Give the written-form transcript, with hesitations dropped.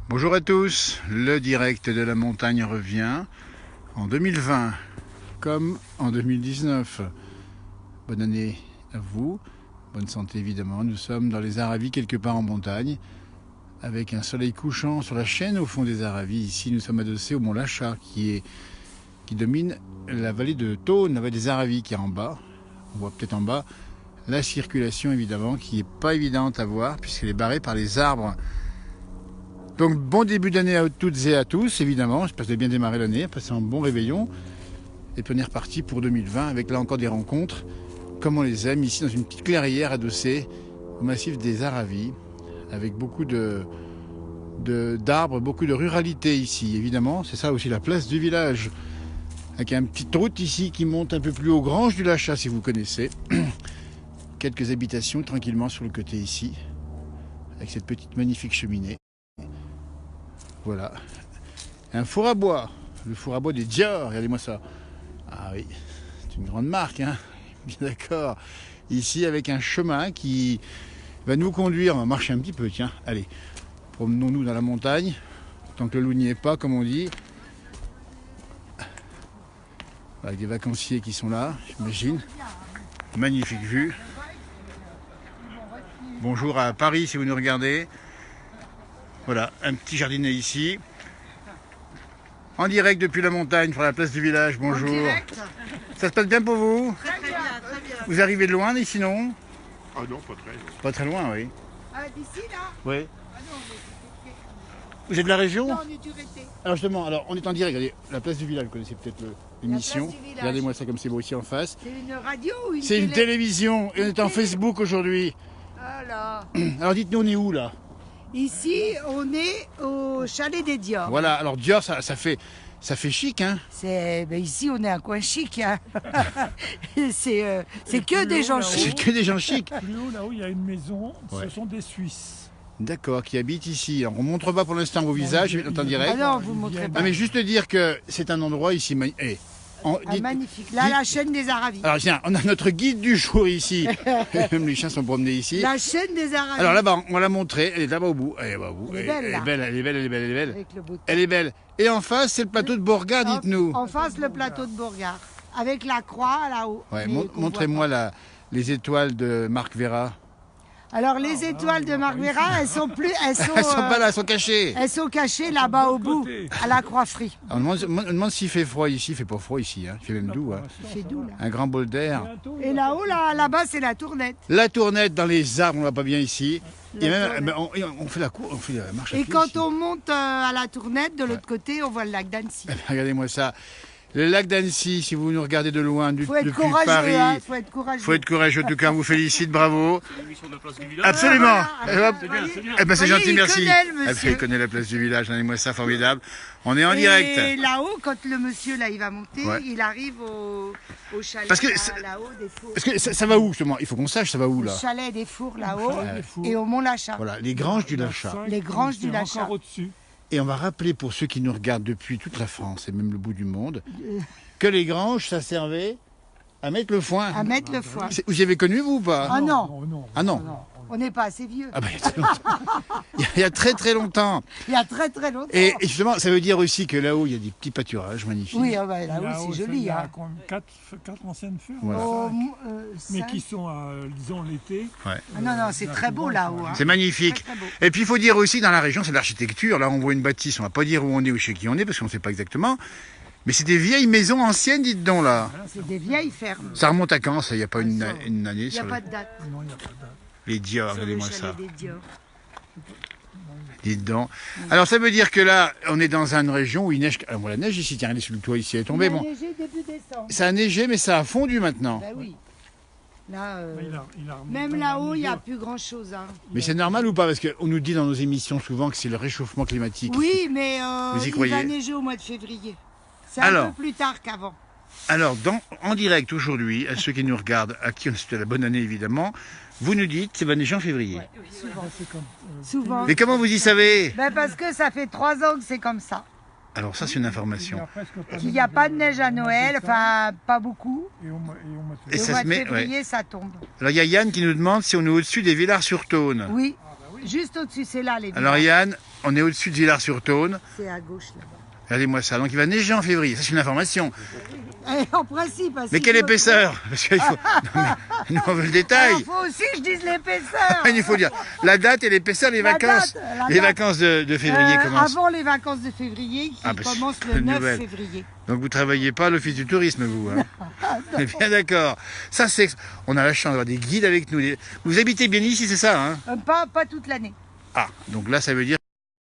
Bonjour à tous, le direct de la montagne revient en 2020 comme en 2019. Bonne année à vous, bonne santé évidemment. Nous sommes dans les Aravis quelque part en montagne avec un soleil couchant sur la chaîne au fond des Aravis. Ici nous sommes adossés au mont Lachat qui domine la vallée de Thônes, la vallée des Aravis qui est en bas. On voit peut-être en bas la circulation évidemment qui n'est pas évidente à voir puisqu'elle est barrée par les arbres. Donc bon début d'année à toutes et à tous, évidemment. J'espère que vous avez bien démarré l'année, passé un bon réveillon. Et puis on est reparti pour 2020 avec là encore des rencontres, comme on les aime, ici dans une petite clairière adossée au massif des Aravis, avec beaucoup d'arbres, beaucoup de ruralité ici, évidemment. C'est ça aussi la place du village, avec une petite route ici qui monte un peu plus haut, Grange du Lachat si vous connaissez. Quelques habitations tranquillement sur le côté ici, avec cette petite magnifique cheminée. Voilà, un four à bois, le four à bois des Dior, regardez-moi ça. Ah oui, c'est une grande marque, hein, bien d'accord. Ici avec un chemin qui va nous conduire, on va marcher un petit peu, tiens, allez, promenons-nous dans la montagne, tant que le loup n'y est pas, comme on dit. Avec des vacanciers qui sont là, j'imagine. Magnifique vue. Bonjour à Paris si vous nous regardez. Voilà, un petit jardinet ici. En direct depuis la montagne, sur la place du village, bonjour. Ça se passe bien pour vous? Très bien, très bien. Vous arrivez de loin d'ici, non? Ah non, pas très. Pas très loin, oui. Ah, d'ici là? Oui. Ah non, on Vous êtes de la région? non, on est du Rété. Alors justement, on est en direct, regardez, la place du village, vous connaissez peut-être l'émission. place du village. Regardez-moi ça comme c'est beau ici en face. C'est une radio ou une C'est une télé? télévision et on est en Facebook aujourd'hui. Voilà. Alors dites-nous, on est où là? Ici, on est au chalet des Dior. Voilà, alors Dior, ça fait chic, hein? Ici, on est un coin chic. Hein. c'est que des gens C'est chics. que des gens chics. Plus haut, là où il y a une maison, Ouais. ce sont des Suisses. D'accord, qui habitent ici. Alors, on ne montre pas pour l'instant vos visages, on est en direct. Ah non, vous ne montrez pas. Ah, mais juste dire que c'est un endroit ici. Magnifique. Là, la chaîne des Aravis. Alors tiens, on a notre guide du jour ici. Même les chiens sont promenés ici. La chaîne des Aravis. Alors là-bas, on l'a montré, elle est là-bas au bout. Elle est là-bas au bout. Elle est belle, Elle là. est belle, elle est belle, elle est belle, elle est belle. Avec le beau temps. Elle est belle. Et en face, c'est le plateau de Bourgard, dites-nous. En face, le plateau de Bourgard. Avec la croix là-haut. Ouais, mais qu'on montrez-moi voit les étoiles de Marc Vera. pas. Alors, les étoiles de Marc Vera, elles sont plus. Elles sont pas là, elles sont cachées. Elles sont cachées là-bas au bout, côté. à la Croix-Frie. Alors, on me demande s'il fait froid ici. Il fait pas froid ici, hein. Il fait même doux. Hein. Il fait doux là. Un grand bol d'air. Et là-haut, là-bas, c'est la tournette. La tournette dans les arbres, on va pas bien ici. Et même, on fait la cour, on fait la marche à Et pied quand ici. on monte à la tournette, de l'autre côté, on voit le lac d'Annecy. Regardez-moi ça. Le lac d'Annecy, si vous nous regardez de loin, Faut être depuis courageux, Paris. hein, faut être courageux. Faut être courageux, en tout cas, on vous félicite, bravo. Ah, Absolument. voilà. Eh Voyez, ben, c'est voyez, gentil, il merci. connaît, le Elle monsieur. connaît la place du village, donnez-moi ça, formidable. On est en Et direct. là-haut, quand le monsieur là, il va monter, Ouais. il arrive au chalet Parce que là-haut des fours. Parce que ça va où, justement? Il faut qu'on sache, ça va où, Le là? chalet des fours là-haut Des fours. et au Mont Lachat. Voilà, les granges du Lachat. Les granges du Lachat. Encore au-dessus. Et on va rappeler pour ceux qui nous regardent depuis toute la France et même le bout du monde, que les granges, ça servait à mettre le foin. À mettre le foin. Vous y avez connu, vous, ou pas? Ah non, Oh, non. Ah non. on n'est pas assez vieux. Ah bah, il y a très longtemps. Il y a très très longtemps. Il y a très très longtemps. Et justement, ça veut dire aussi que là-haut, il y a des petits pâturages magnifiques. Oui, ah bah, là-haut, Là-haut, c'est joli. Il y a Hein. quand même quatre anciennes fermes. Voilà. Oh, Mais cinq. qui sont, disons, l'été. Ouais. Ah non, non, c'est très beau là-haut. Hein. C'est magnifique. Très, très beau. Et puis il faut dire aussi dans la région, c'est de l'architecture. Là, on voit une bâtisse, on va pas dire où on est ou chez qui on est parce qu'on ne sait pas exactement. Mais c'est des vieilles maisons anciennes, dites donc là. C'est des vieilles fermes. Ça remonte à quand ça? Il n'y a pas une année Il n'y a sur pas de date Non, il n'y a pas de date. les Dior, sur le regardez-moi chalet ça. des Dior. Dites donc. Alors ça veut dire que là, on est dans une région où il neige. Alors, la neige ici, tiens, regardez sur le toit ici, elle est tombée. Il a Bon, neigé début décembre. ça a neigé, mais ça a fondu maintenant. Ben oui. Là, Mais il a remis même dans là-haut, il n'y a niveau. plus grand-chose. Hein. Mais c'est normal ou pas? Parce qu'on nous dit dans nos émissions souvent que c'est le réchauffement climatique. Oui, mais Vous y il croyez? va neiger au mois de février. C'est un Alors. peu plus tard qu'avant. Alors, en direct aujourd'hui, à ceux qui nous regardent, à qui on souhaite la bonne année évidemment, vous nous dites que ça va neiger en février. Souvent. C'est comme, Souvent. Mais comment vous y savez? Ben parce que ça fait 3 ans que c'est comme ça. Alors ça, c'est une il y information. a presque pas Qu'il n'y a pas de neige à Noël, enfin pas beaucoup. Et au mois de Et Et au ça mois se de met, février, ça tombe. Alors il y a Yann qui nous demande si on est au-dessus des Villars-sur-Thône. Oui, Juste au-dessus, c'est là les Alors villages. Yann, on est au-dessus de Villars-sur-Tône. C'est à gauche là-bas. Regardez-moi ça. Donc il va neiger en février. Ça c'est une information. En principe. hein, Mais si quelle je- épaisseur? Parce qu'il faut. Non, mais nous on veut le détail. Alors, faut aussi que je dise l'épaisseur. Il faut dire la date et l'épaisseur, les La vacances. date, la Les date. vacances de février commencent. Avant les vacances de février, qui Ah, bah, commencent c'est le une 9 nouvelle. février. Donc vous travaillez pas à l'office du tourisme, vous. Hein. On est bien d'accord. Ça c'est. On a la chance d'avoir des guides avec nous. Vous habitez bien ici, c'est ça, hein? Pas toute l'année. Ah, donc là ça veut dire